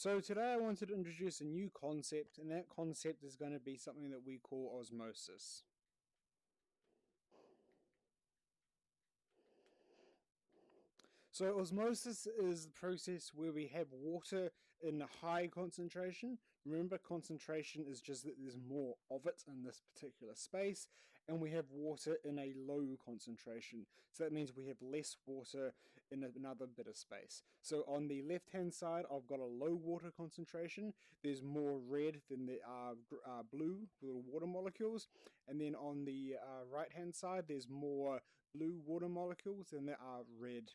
So today I wanted to introduce a new concept, and that concept is going to be something that we call osmosis. So osmosis is the process where we have water in a high concentration. Remember, concentration is just that there's more of it in this particular space, and we have water in a low concentration. So that means we have less water in another bit of space. So on the left-hand side, I've got a low water concentration. There's more red than there are blue little water molecules. And then on the right-hand side, there's more blue water molecules than there are red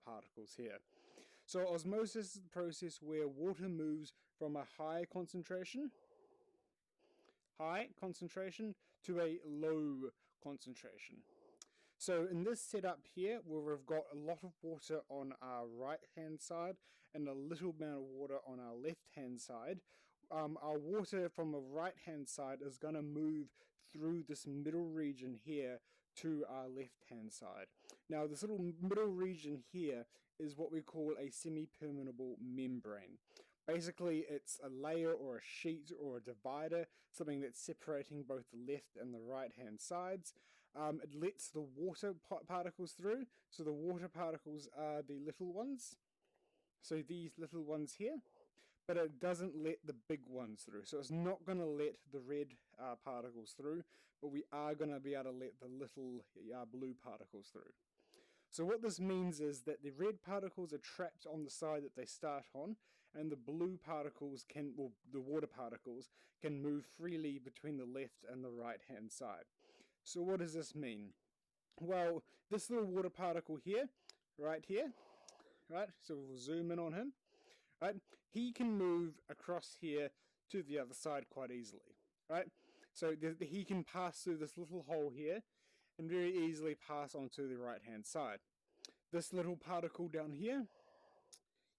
particles here. So osmosis is the process where water moves from a high concentration to a low concentration. So in this setup here, where we've got a lot of water on our right hand side and a little amount of water on our left hand side, our water from the right hand side is going to move through this middle region here to our left hand side. Now this little middle region here is what we call a semi-permeable membrane. Basically, it's a layer or a sheet or a divider, something that's separating both the left and the right hand sides. It lets the water particles through. So the water particles are the little ones. So these little ones here. But it doesn't let the big ones through. So it's not going to let the red particles through, but we are going to be able to let the little blue particles through. So what this means is that the red particles are trapped on the side that they start on, and the blue particles the water particles can move freely between the left and the right hand side. So what does this mean? Well, this little water particle here, right here, right? So we'll zoom in on him, right? He can move across here to the other side quite easily, right? So he can pass through this little hole here and very easily pass onto the right hand side. This little particle down here,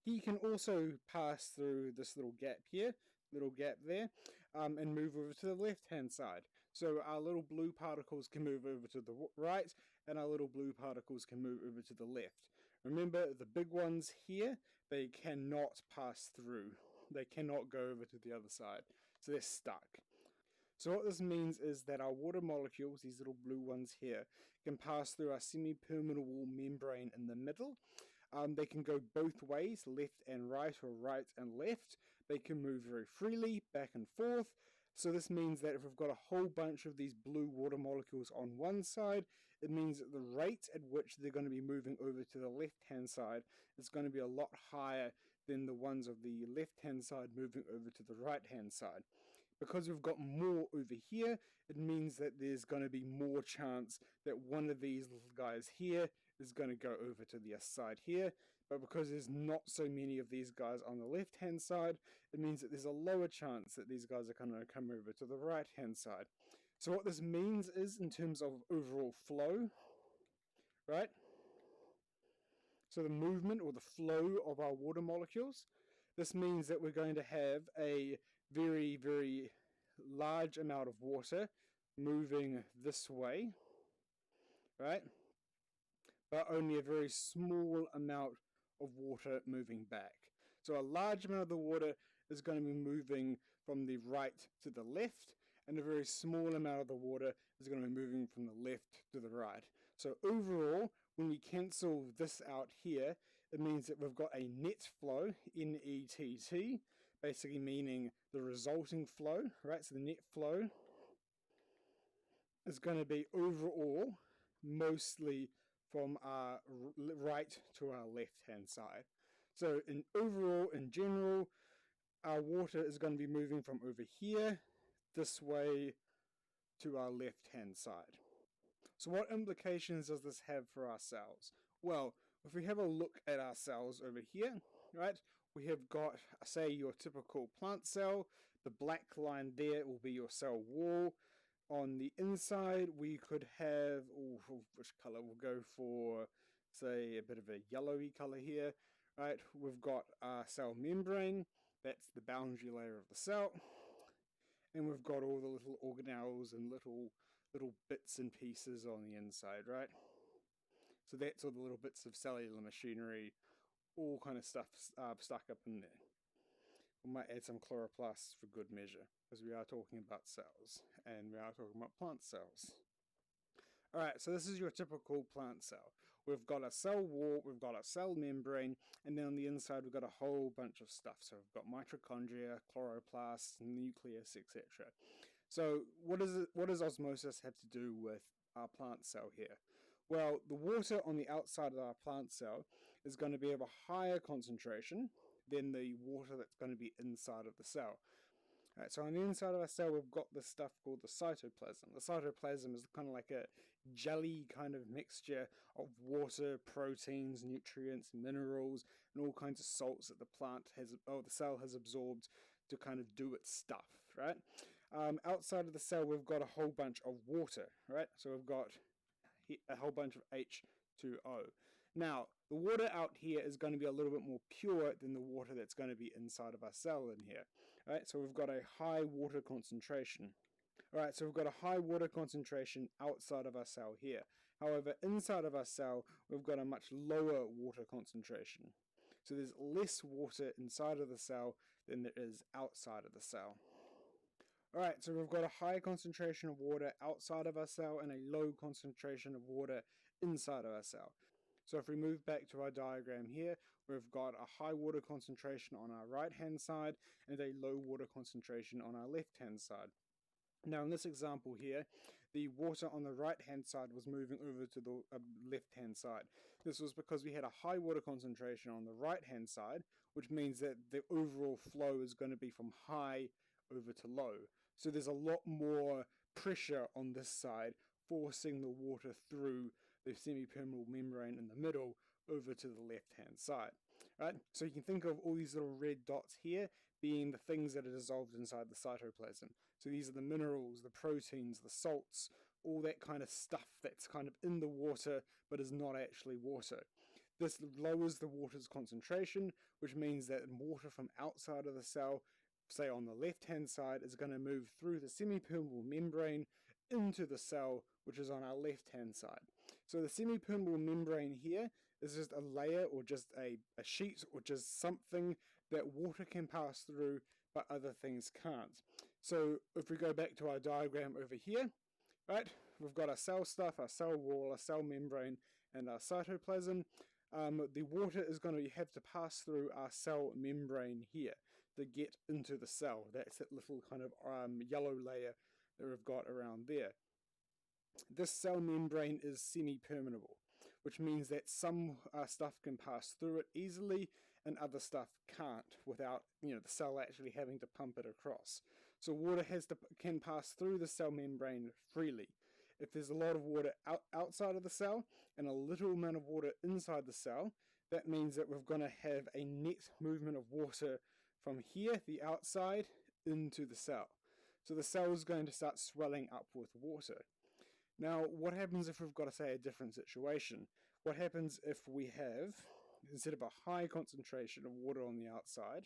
he can also pass through this little gap here, little gap there, and move over to the left hand side. So our little blue particles can move over to the right, and our little blue particles can move over to the left. Remember, the big ones here, they cannot pass through. They cannot go over to the other side, so they're stuck. So what this means is that our water molecules, these little blue ones here, can pass through our semi-permeable membrane in the middle. They can go both ways, left and right or right and left. They can move very freely, back and forth. So this means that if we've got a whole bunch of these blue water molecules on one side, it means that the rate at which they're going to be moving over to the left-hand side is going to be a lot higher than the ones of the left-hand side moving over to the right-hand side. Because we've got more over here, it means that there's going to be more chance that one of these little guys here is going to go over to the side here. But because there's not so many of these guys on the left hand side, it means that there's a lower chance that these guys are going to come over to the right hand side. So what this means is, in terms of overall flow, right? So the movement or the flow of our water molecules, this means that we're going to have a very, very large amount of water moving this way, right? But only a very small amount of water moving back. So a large amount of the water is going to be moving from the right to the left, and a very small amount of the water is going to be moving from the left to the right. So overall, when we cancel this out here, it means that we've got a net flow, N-E-T-T, basically meaning the resulting flow, right? So the net flow is going to be overall mostly from our right to our left-hand side. So in general, our water is going to be moving from over here this way to our left-hand side. So what implications does this have for our cells? Well, if we have a look at our cells over here, right, we have got, say, your typical plant cell. The black line there will be your cell wall. On the inside, we could have, which color? We'll go for, say, a bit of a yellowy color here, right? We've got our cell membrane. That's the boundary layer of the cell. And we've got all the little organelles and little bits and pieces on the inside, right? So that's all the little bits of cellular machinery, all kind of stuff stuck up in there. might add some chloroplasts for good measure, because we are talking about cells, and we are talking about plant cells. Alright, so this is your typical plant cell. We've got a cell wall, we've got a cell membrane, and then on the inside we've got a whole bunch of stuff. So we've got mitochondria, chloroplasts, nucleus, etc. So what does osmosis have to do with our plant cell here? Well, the water on the outside of our plant cell is going to be of a higher concentration than the water that's going to be inside of the cell. Right, so on the inside of our cell, we've got this stuff called the cytoplasm. The cytoplasm is kind of like a jelly kind of mixture of water, proteins, nutrients, minerals, and all kinds of salts that the cell has absorbed to kind of do its stuff, right? Outside of the cell, we've got a whole bunch of water, right? So we've got a whole bunch of H2O. Now, the water out here is going to be a little bit more pure than the water that's going to be inside of our cell in here. Right, so we've got a high water concentration. Alright, so we've got a high water concentration outside of our cell here. However, inside of our cell, we've got a much lower water concentration. So there's less water inside of the cell than there is outside of the cell. Alright, so we've got a high concentration of water outside of our cell and a low concentration of water inside of our cell. So if we move back to our diagram here, we've got a high water concentration on our right hand side and a low water concentration on our left hand side. Now in this example here, the water on the right hand side was moving over to the left hand side. This was because we had a high water concentration on the right hand side, which means that the overall flow is going to be from high over to low. So there's a lot more pressure on this side forcing the water through the semipermeable membrane in the middle over to the left hand side. Right? So you can think of all these little red dots here being the things that are dissolved inside the cytoplasm. So these are the minerals, the proteins, the salts, all that kind of stuff that's kind of in the water but is not actually water. This lowers the water's concentration, which means that water from outside of the cell, say on the left hand side, is going to move through the semipermeable membrane into the cell, which is on our left hand side. So the semipermeable membrane here is just a layer or just a sheet or just something that water can pass through but other things can't. So if we go back to our diagram over here, right, we've got our cell stuff, our cell wall, our cell membrane, and our cytoplasm. The water is going to have to pass through our cell membrane here to get into the cell. That's that little kind of yellow layer that we've got around there. This cell membrane is semi-permeable, which means that some stuff can pass through it easily and other stuff can't without the cell actually having to pump it across. So water can pass through the cell membrane freely. If there's a lot of water outside of the cell and a little amount of water inside the cell, that means that we're going to have a net movement of water from here, the outside, into the cell. So the cell is going to start swelling up with water. Now, what happens if we've got, say, a different situation? What happens if we have, instead of a high concentration of water on the outside,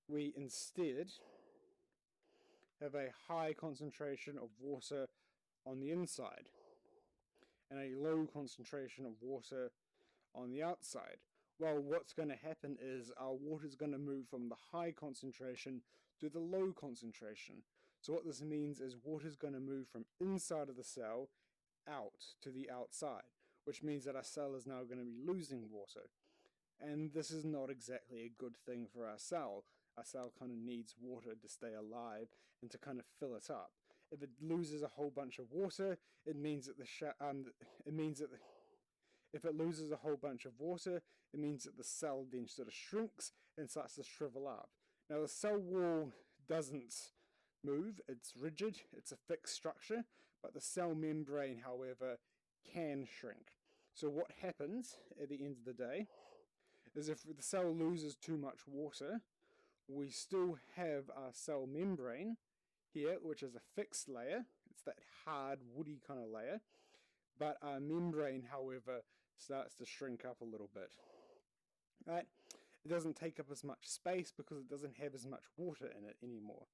we instead have a high concentration of water on the inside and a low concentration of water on the outside? Well, what's going to happen is our water is going to move from the high concentration to the low concentration. So what this means is water is going to move from inside of the cell out to the outside, which means that our cell is now going to be losing water. And this is not exactly a good thing for our cell. Our cell kind of needs water to stay alive and to kind of fill it up. If it loses a whole bunch of water, it means that if it loses a whole bunch of water, it means that the cell then sort of shrinks and starts to shrivel up. Now the cell wall doesn't move, it's rigid, it's a fixed structure, but the cell membrane, however, can shrink. So what happens at the end of the day is if the cell loses too much water, we still have our cell membrane here, which is a fixed layer. It's that hard, woody kind of layer. But our membrane, however, starts to shrink up a little bit. Right? It doesn't take up as much space because it doesn't have as much water in it anymore.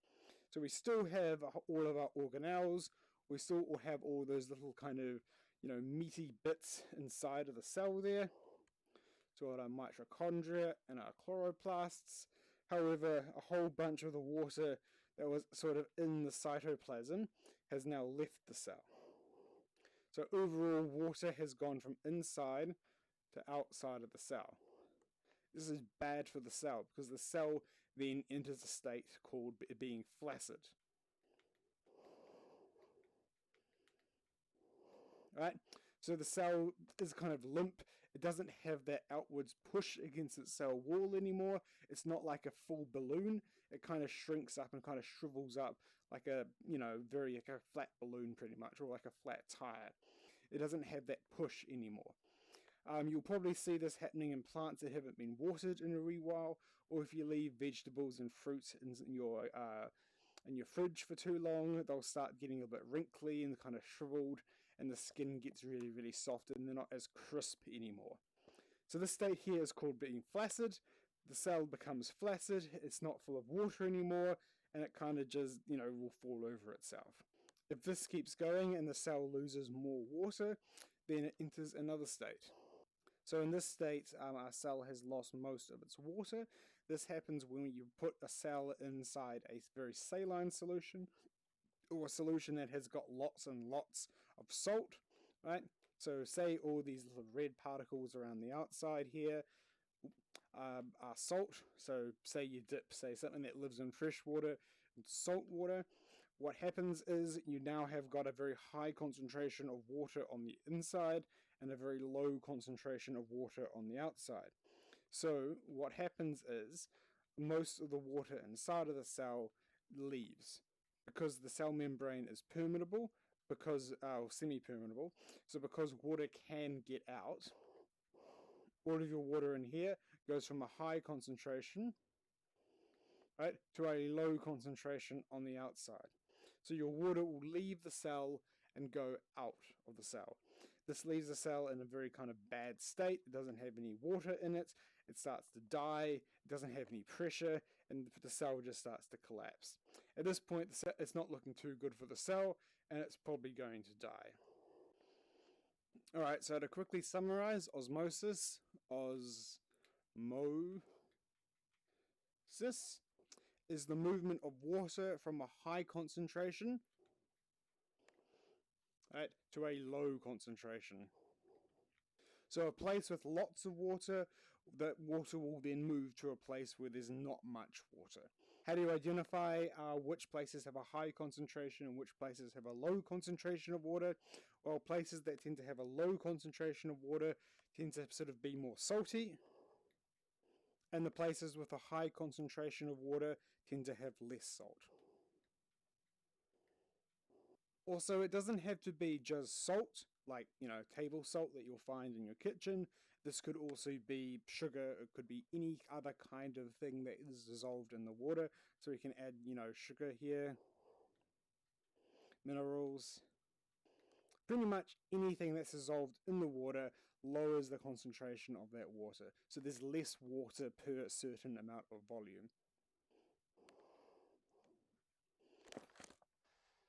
So we still have all of our organelles. We still have all those little kind of, meaty bits inside of the cell there. So our mitochondria and our chloroplasts. However, a whole bunch of the water that was sort of in the cytoplasm has now left the cell. So overall, water has gone from inside to outside of the cell. This is bad for the cell because the cell then enters a state called being flaccid. Right? So the cell is kind of limp. It doesn't have that outwards push against its cell wall anymore. It's not like a full balloon. It kind of shrinks up and kind of shrivels up like a, very like a flat balloon pretty much, or like a flat tire. It doesn't have that push anymore. You'll probably see this happening in plants that haven't been watered in a wee while, or if you leave vegetables and fruits in your fridge for too long, they'll start getting a bit wrinkly and kind of shriveled, and the skin gets really, really soft and they're not as crisp anymore. So this state here is called being flaccid. The cell becomes flaccid, it's not full of water anymore, and it kind of just, will fall over itself. If this keeps going and the cell loses more water, then it enters another state. So in this state, our cell has lost most of its water. This happens when you put a cell inside a very saline solution, or a solution that has got lots and lots of salt, right? So say all these little red particles around the outside here are salt. So say you dip, say something that lives in fresh water into salt water. What happens is you now have got a very high concentration of water on the inside and a very low concentration of water on the outside. So what happens is most of the water inside of the cell leaves because the cell membrane is permeable, semi-permeable. So because water can get out, all of your water in here goes from a high concentration, right, to a low concentration on the outside. So your water will leave the cell and go out of the cell. This leaves the cell in a very kind of bad state. It doesn't have any water in it. It starts to die. It doesn't have any pressure, and the cell just starts to collapse. At this point, it's not looking too good for the cell, and it's probably going to die. All right, so to quickly summarize, osmosis is the movement of water from a high concentration, right, to a low concentration. So a place with lots of water, that water will then move to a place where there's not much water. How do you identify which places have a high concentration and which places have a low concentration of water? Well, places that tend to have a low concentration of water tend to sort of be more salty, and the places with a high concentration of water tend to have less salt. Also, it doesn't have to be just salt, like, table salt that you'll find in your kitchen. This could also be sugar. It could be any other kind of thing that is dissolved in the water. So we can add, sugar here, minerals. Pretty much anything that's dissolved in the water lowers the concentration of that water. So there's less water per certain amount of volume.